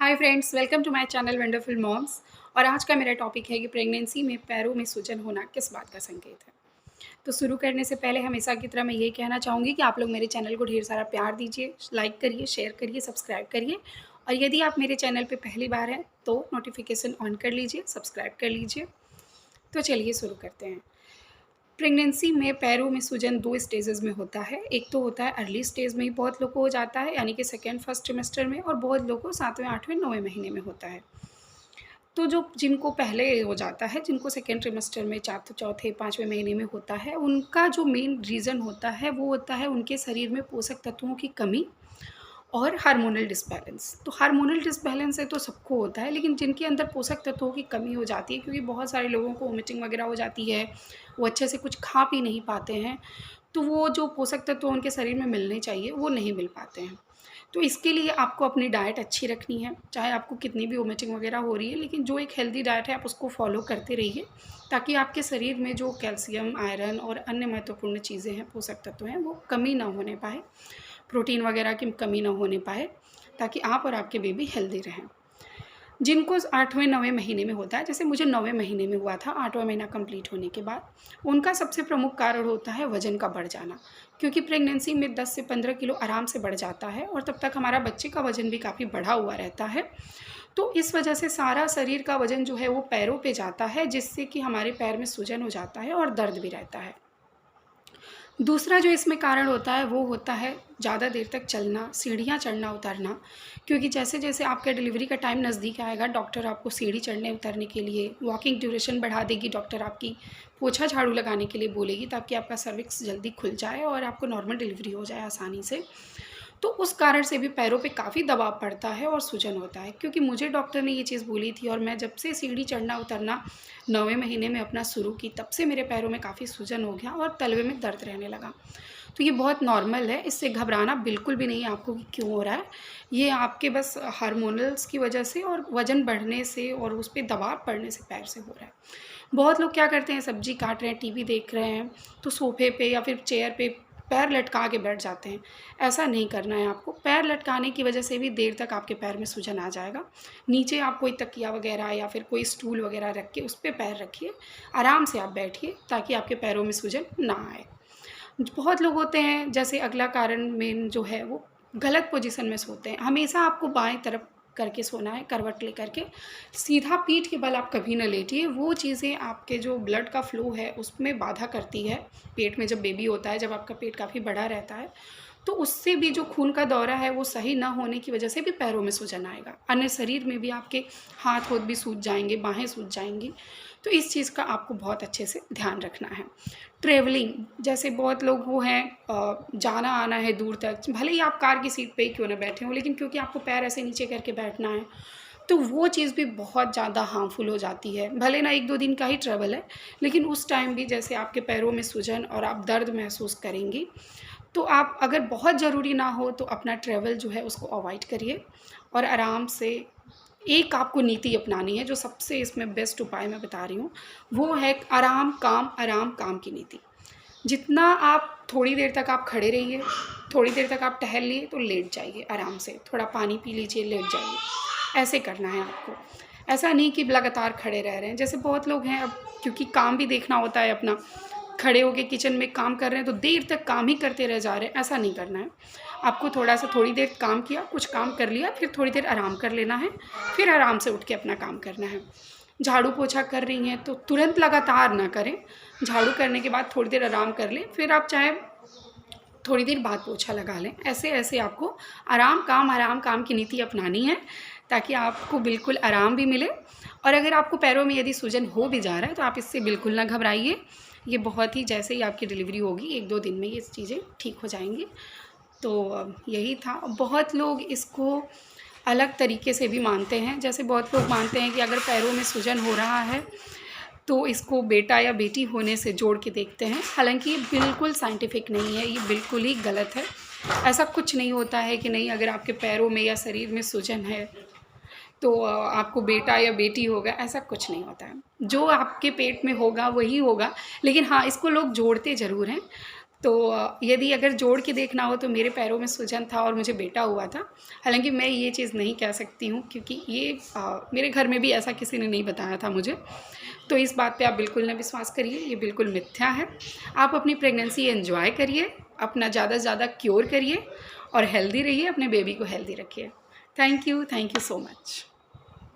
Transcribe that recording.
Hi friends, welcome to my channel wonderful moms. और आज का मेरा टॉपिक है कि प्रेगनेंसी में पैरों में सूजन होना किस बात का संकेत है। तो शुरू करने से पहले हमेशा की तरह मैं ये कहना चाहूँगी कि आप लोग मेरे चैनल को ढेर सारा प्यार दीजिए, लाइक करिए, शेयर करिए, सब्सक्राइब करिए। और यदि आप मेरे चैनल पे पहली बार हैं तो नोटिफिकेशन ऑन कर लीजिए, सब्सक्राइब कर लीजिए। तो चलिए शुरू करते हैं। प्रेगनेंसी में पैरों में सूजन 2 स्टेजेस में होता है। एक तो होता है अर्ली स्टेज में ही बहुत लोगों को हो जाता है, यानी कि सेकंड फर्स्ट ट्रिमेस्टर में, और बहुत लोगों को 7वें, 8वें, 9वें महीने में होता है। तो जो जिनको पहले हो जाता है, जिनको सेकंड ट्रिमेस्टर में चौथे 5वें महीने में होता है, उनका जो मेन रीज़न होता है वो होता है उनके शरीर में पोषक तत्वों की कमी और हार्मोनल डिसबैलेंस। तो हार्मोनल डिसबैलेंस है तो सबको होता है, लेकिन जिनके अंदर पोषक तत्वों की कमी हो जाती है, क्योंकि बहुत सारे लोगों को वोमिटिंग वगैरह हो जाती है, वो अच्छे से कुछ खा पी नहीं पाते हैं, तो वो जो पोषक तत्व उनके शरीर में मिलने चाहिए वो नहीं मिल पाते हैं। तो इसके लिए आपको अपनी डाइट अच्छी रखनी है, चाहे आपको कितनी भी वोमिटिंग वगैरह हो रही है, लेकिन जो एक हेल्दी डाइट है आप उसको फॉलो करते रहिए, ताकि आपके शरीर में जो कैल्शियम, आयरन और अन्य महत्वपूर्ण चीज़ें हैं, पोषक तत्व हैं, वो कमी ना होने पाए, प्रोटीन वगैरह की कमी ना होने पाए, ताकि आप और आपके बेबी हेल्दी रहें। जिनको 8वें 9वें महीने में होता है, जैसे मुझे 9वें महीने में हुआ था, 8वां महीना कंप्लीट होने के बाद, उनका सबसे प्रमुख कारण होता है वज़न का बढ़ जाना। क्योंकि प्रेगनेंसी में 10 से 15 किलो आराम से बढ़ जाता है, और तब तक हमारा बच्चे का वज़न भी काफ़ी बढ़ा हुआ रहता है। तो इस वजह से सारा शरीर का वज़न जो है वो पैरों पे जाता है, जिससे कि हमारे पैर में सूजन हो जाता है और दर्द भी रहता है। दूसरा जो इसमें कारण होता है वो होता है ज़्यादा देर तक चलना, सीढ़ियाँ चढ़ना उतरना। क्योंकि जैसे-जैसे आपका डिलीवरी का टाइम नज़दीक आएगा, डॉक्टर आपको सीढ़ी चढ़ने उतरने के लिए, वॉकिंग ड्यूरेशन बढ़ा देगी डॉक्टर आपकी, पोछा झाड़ू लगाने के लिए बोलेगी, ताकि आपका सर्विक्स जल्दी खुल जाए और आपको नॉर्मल डिलीवरी हो जाए आसानी से। तो उस कारण से भी पैरों पे काफ़ी दबाव पड़ता है और सूजन होता है। क्योंकि मुझे डॉक्टर ने ये चीज़ बोली थी, और मैं जब से सीढ़ी चढ़ना उतरना 9वें महीने में अपना शुरू की, तब से मेरे पैरों में काफ़ी सूजन हो गया और तलवे में दर्द रहने लगा। तो ये बहुत नॉर्मल है, इससे घबराना बिल्कुल भी नहीं है आपको कि क्यों हो रहा है। ये आपके बस हार्मोनल्स की वजह से और वज़न बढ़ने से और उस पे दबाव पड़ने से पैर से हो रहा है। बहुत लोग क्या करते हैं, सब्ज़ी काट रहे हैं, टीवी देख रहे हैं, तो सोफ़े पे या फिर चेयर पे पैर लटका के बैठ जाते हैं। ऐसा नहीं करना है आपको। पैर लटकाने की वजह से भी देर तक आपके पैर में सूजन आ जाएगा। नीचे आप कोई तकिया वगैरह या फिर कोई स्टूल वगैरह रख के उस पे पैर रखिए, आराम से आप बैठिए, ताकि आपके पैरों में सूजन ना आए। बहुत लोग होते हैं, जैसे अगला कारण मेन जो है वो गलत पोजीशन में सोते हैं। हमेशा आपको बाएं तरफ करके सोना है, करवट लेकर के। सीधा पीठ के बल आप कभी ना लेटिए, वो चीज़ें आपके जो ब्लड का फ्लो है उसमें बाधा करती है। पेट में जब बेबी होता है, जब आपका पेट काफ़ी बड़ा रहता है, तो उससे भी जो खून का दौरा है वो सही ना होने की वजह से भी पैरों में सूजन आएगा। अन्य शरीर में भी आपके हाथ भी सूज जाएंगे, बाहें सूज जाएंगी। तो इस चीज़ का आपको बहुत अच्छे से ध्यान रखना है। ट्रैवलिंग, जैसे बहुत लोग वो हैं, जाना आना है दूर तक, भले ही आप कार की सीट पे ही क्यों ना बैठे हों, लेकिन क्योंकि आपको पैर ऐसे नीचे करके बैठना है, तो वो चीज़ भी बहुत ज़्यादा हार्मफुल हो जाती है। भले ना 1-2 दिन का ही ट्रैवल है, लेकिन उस टाइम भी जैसे आपके पैरों में सूजन और आप दर्द महसूस करेंगी। तो आप अगर बहुत ज़रूरी ना हो तो अपना ट्रैवल जो है उसको अवॉइड करिए, और आराम से एक आपको नीति अपनानी है, जो सबसे इसमें बेस्ट उपाय मैं बता रही हूँ, वो है आराम काम की नीति। जितना आप थोड़ी देर तक आप खड़े रहिए, थोड़ी देर तक आप टहल लिए तो लेट जाइए आराम से, थोड़ा पानी पी लीजिए, लेट जाइए। ऐसे करना है आपको। ऐसा नहीं कि लगातार खड़े रह रहे हैं, जैसे बहुत लोग हैं, अब क्योंकि काम भी देखना होता है अपना, खड़े होके किचन में काम कर रहे हैं तो देर तक काम ही करते रह जा रहे हैं। ऐसा नहीं करना है आपको। थोड़ा सा थोड़ी देर काम किया, कुछ काम कर लिया, फिर थोड़ी देर आराम कर लेना है, फिर आराम से उठ के अपना काम करना है। झाड़ू पोछा कर रही हैं तो तुरंत लगातार ना करें। झाड़ू करने के बाद थोड़ी देर आराम कर लें, फिर आप चाहे थोड़ी देर बाद पोछा लगा लें। ऐसे ऐसे आपको आराम काम की नीति अपनानी है, ताकि आपको बिल्कुल आराम भी मिले। और अगर आपको पैरों में यदि सूजन हो भी जा रहा है तो आप इससे बिल्कुल ना घबराइए। ये बहुत ही, जैसे ही आपकी डिलीवरी होगी 1-2 दिन में ये चीज़ें ठीक हो जाएंगी। तो यही था। बहुत लोग इसको अलग तरीके से भी मानते हैं। जैसे बहुत लोग मानते हैं कि अगर पैरों में सूजन हो रहा है तो इसको बेटा या बेटी होने से जोड़ के देखते हैं। हालांकि ये बिल्कुल साइंटिफिक नहीं है, ये बिल्कुल ही गलत है। ऐसा कुछ नहीं होता है कि नहीं, अगर आपके पैरों में या शरीर में सूजन है तो आपको बेटा या बेटी होगा, ऐसा कुछ नहीं होता है। जो आपके पेट में होगा वही होगा। लेकिन हाँ, इसको लोग जोड़ते ज़रूर हैं। तो यदि अगर जोड़ के देखना हो तो मेरे पैरों में सूजन था और मुझे बेटा हुआ था। हालाँकि मैं ये चीज़ नहीं कह सकती हूँ, क्योंकि ये मेरे घर में भी ऐसा किसी ने नहीं बताया था मुझे। तो इस बात पे आप बिल्कुल ना विश्वास करिए, ये बिल्कुल मिथ्या है। आप अपनी प्रेगनेंसी एन्जॉय करिए, अपना ज़्यादा से ज़्यादा क्योर करिए और हेल्दी रहिए, अपने बेबी को हेल्दी रखिए। Thank you so much.